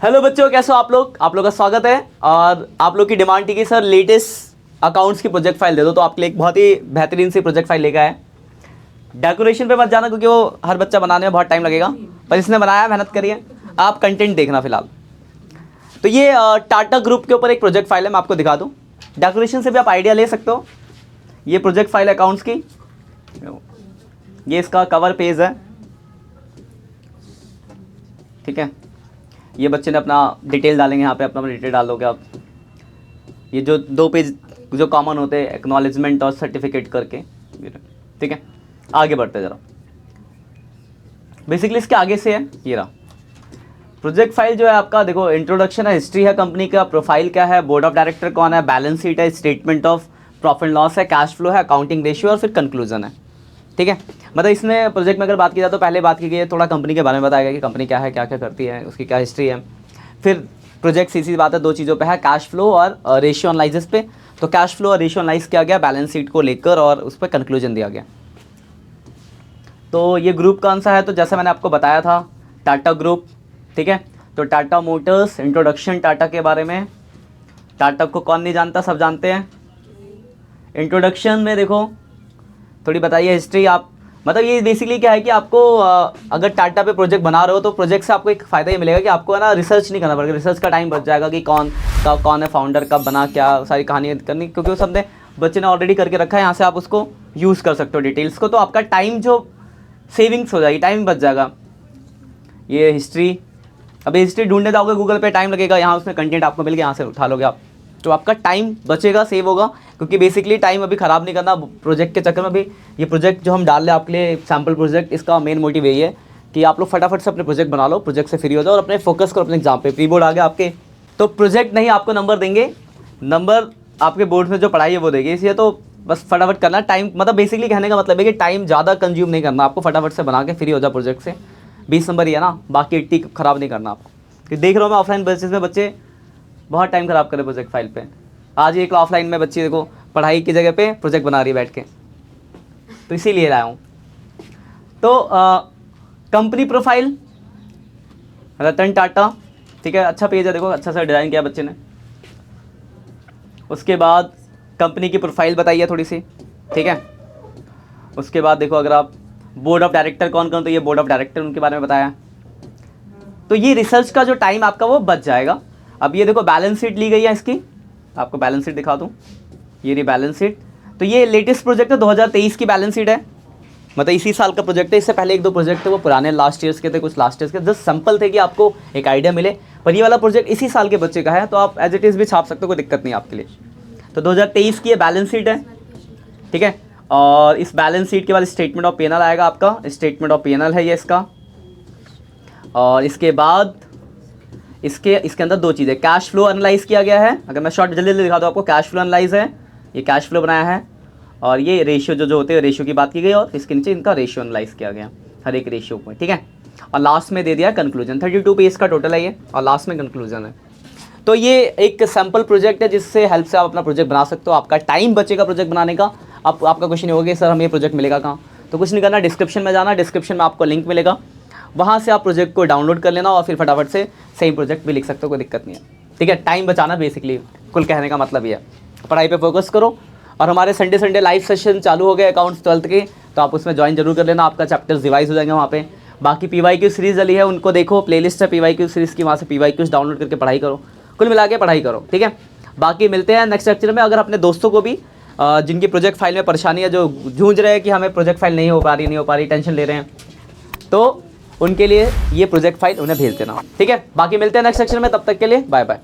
Hello बच्चों, कैसे हो आप लोग का स्वागत है। और आप लोग की डिमांड थी कि सर लेटेस्ट अकाउंट्स की प्रोजेक्ट फाइल दे दो, तो आपके लिए एक बहुत ही बेहतरीन सी प्रोजेक्ट फाइल लेकर आए। डेकोरेशन पे मत जाना क्योंकि वो हर बच्चा बनाने में बहुत टाइम लगेगा, पर इसने बनाया, मेहनत करिए, आप कंटेंट देखना फिलहाल। तो ये टाटा ग्रुप के ऊपर एक प्रोजेक्ट फाइल है, मैं आपको दिखा दूँ। डेकोरेशन से भी आप आइडिया ले सकते हो। ये प्रोजेक्ट फाइल अकाउंट्स की, ये इसका कवर पेज है, ठीक है। ये बच्चे ने अपना डिटेल डालेंगे, यहाँ पे अपना डिटेल डाल दोगे आप। ये जो 2 पेज जो कॉमन होते हैं, एक्नॉलेजमेंट और सर्टिफिकेट करके, ठीक है। आगे बढ़ते ज़रा, बेसिकली इसके आगे से है ये रहा प्रोजेक्ट फाइल जो है आपका। देखो, इंट्रोडक्शन है, हिस्ट्री है कंपनी का, प्रोफाइल क्या है, बोर्ड ऑफ डायरेक्टर कौन है, बैलेंस शीट है, स्टेटमेंट ऑफ प्रॉफिट लॉस है, कैश फ्लो है, अकाउंटिंग रेशियो और फिर कंक्लूजन है, ठीक है। मतलब इसमें प्रोजेक्ट में अगर बात की जाए तो पहले बात की गई है थोड़ा कंपनी के बारे में बताया गया कि कंपनी क्या है, क्या क्या करती है, उसकी क्या हिस्ट्री है। फिर प्रोजेक्ट सीधी बात है 2 चीज़ों पे है, कैश फ्लो और रेशियो एनालिसिस पे। तो कैश फ्लो और रेशियो एनालाइज किया गया बैलेंस शीट को लेकर और उस पर कंक्लूजन दिया गया। तो ये ग्रुप कौन सा है, तो जैसे मैंने आपको बताया था, टाटा ग्रुप, ठीक है। तो टाटा मोटर्स, इंट्रोडक्शन टाटा के बारे में। टाटा को कौन नहीं जानता, सब जानते हैं। इंट्रोडक्शन में देखो थोड़ी बताइए हिस्ट्री आप, मतलब ये बेसिकली क्या है कि आपको अगर टाटा पे प्रोजेक्ट बना रहे हो तो प्रोजेक्ट से आपको एक फ़ायदा ये मिलेगा कि आपको है ना रिसर्च नहीं करना पड़ेगा। रिसर्च का टाइम बच जाएगा कि कौन है फाउंडर, कब बना, क्या सारी कहानी करनी, क्योंकि वो सब ने बच्चे ने ऑलरेडी करके रखा है। यहाँ से आप उसको यूज़ कर सकते हो डिटेल्स को, तो आपका टाइम जो सेविंग्स हो जाएगी, टाइम बच जाएगा। ये हिस्ट्री, अभी हिस्ट्री ढूंढने जाओगे गूगल पे टाइम लगेगा, यहाँ उसमें कंटेंट आपको मिल गया, यहाँ से उठा लोगे आप, तो आपका टाइम बचेगा, सेव होगा। क्योंकि बेसिकली टाइम अभी ख़राब नहीं करना प्रोजेक्ट के चक्कर में। भी ये प्रोजेक्ट जो हम डाल रहे हैं आपके लिए सैम्पल प्रोजेक्ट, इसका मेन मोटिव यही है कि आप लोग फटाफट से अपने प्रोजेक्ट बना लो, प्रोजेक्ट से फ्री हो जाओ और अपने फोकस करो अपने एग्जाम पे। प्री बोर्ड आ गया आपके, तो प्रोजेक्ट नहीं आपको नंबर देंगे, नंबर आपके बोर्ड में जो पढ़ाई है वो देगी। इसलिए तो बस फटाफट करना टाइम, मतलब बेसिकली कहने का मतलब है कि टाइम ज़्यादा कंज्यूम नहीं करना आपको, फटाफट से बना के फ्री हो जाओ प्रोजेक्ट से। 20 नंबर ही है ना, बाकी 80 ख़राब नहीं करना आपको। कि देख रहा हूँ मैं ऑफलाइन बेसिस में बच्चे बहुत टाइम ख़राब करे प्रोजेक्ट फाइल पे। आज एक ऑफलाइन में बच्ची देखो पढ़ाई की जगह पे प्रोजेक्ट बना रही है बैठ के, तो इसीलिए लाया हूँ। तो कंपनी प्रोफाइल रतन टाटा, ठीक है, अच्छा पेज है, देखो अच्छा सा डिज़ाइन किया बच्चे ने। उसके बाद कंपनी की प्रोफाइल बताइए थोड़ी सी, ठीक है। उसके बाद देखो अगर आप बोर्ड ऑफ डायरेक्टर कौन कौन, तो ये बोर्ड ऑफ डायरेक्टर उनके बारे में बताया। तो ये रिसर्च का जो टाइम आपका वो बच जाएगा। अब ये देखो बैलेंस शीट ली गई है इसकी, आपको बैलेंस शीट दिखा दूँ, ये रही बैलेंस शीट। तो ये लेटेस्ट प्रोजेक्ट है, 2023 की बैलेंस शीट है, मतलब इसी साल का प्रोजेक्ट है। इससे पहले 1-2 प्रोजेक्ट थे वो पुराने लास्ट ईयर्स के थे, कुछ लास्ट ईयर्स के, जस्ट सिंपल थे कि आपको एक आइडिया मिले। पर ये वाला प्रोजेक्ट इसी साल के बच्चे का है, तो आप एज इट इज़ भी छाप सकते हो, कोई दिक्कत नहीं आपके लिए। तो 2023 की ये बैलेंस शीट है, ठीक है। और इस बैलेंस शीट के बाद स्टेटमेंट ऑफ P&L आएगा आपका, स्टेटमेंट ऑफ P&L है ये इसका। और इसके बाद इसके अंदर 2 चीज़ें, कैश फ्लो एनालाइज किया गया है। अगर मैं शॉर्ट जल्दी जल्दी दिखा दूँ आपको, कैश फ्लो एनालाइज है, ये कैश फ्लो बनाया है। और ये रेशियो जो होते हैं, रेशियो की बात की गई, और इसके नीचे इनका रेशियो एनालाइज किया गया हर एक रेशियो में, ठीक है। और लास्ट में दे दिया कंक्लूजन, 32 पेज का टोटल है ये, और लास्ट में कंक्लूजन है। तो ये एक सैम्पल प्रोजेक्ट है जिससे हेल्प से आप अपना प्रोजेक्ट बना सकते हो, आपका टाइम बचेगा प्रोजेक्ट बनाने का। अब आपका क्वेश्चन होगा कि सर हमें प्रोजेक्ट मिलेगा कहाँ, तो कुछ नहीं करना, डिस्क्रिप्शन में जाना, डिस्क्रिप्शन में आपको लिंक मिलेगा, वहाँ से आप प्रोजेक्ट को डाउनलोड कर लेना और फिर फटाफट से सेम प्रोजेक्ट भी लिख सकते हो, कोई दिक्कत नहीं है, ठीक है। टाइम बचाना बेसिकली कुल कहने का मतलब ये है। पढ़ाई पे फोकस करो। और हमारे संडे लाइव सेशन चालू हो गए अकाउंट्स 12th के, तो आप उसमें ज्वाइन जरूर कर लेना, आपका चैप्टर्स रिवाइज हो जाएंगे वहाँ पे। बाकी PYQ सीरीज़ वाली है, उनको देखो, प्लेलिस्ट है PYQ सीरीज़ की, वहाँ से PYQs डाउनलोड करके पढ़ाई करो, कुल मिला के पढ़ाई करो, ठीक है। बाकी मिलते हैं नेक्स्ट लेक्चर में। अगर अपने दोस्तों को भी जिनकी प्रोजेक्ट फाइल में परेशानी है, जो जूझ रहे हैं कि हमें प्रोजेक्ट फाइल नहीं हो पा रही, टेंशन ले रहे हैं, तो उनके लिए ये प्रोजेक्ट फाइल उन्हें भेज देना, ठीक है। बाकी मिलते हैं नेक्स्ट सेक्शन में, तब तक के लिए बाय बाय।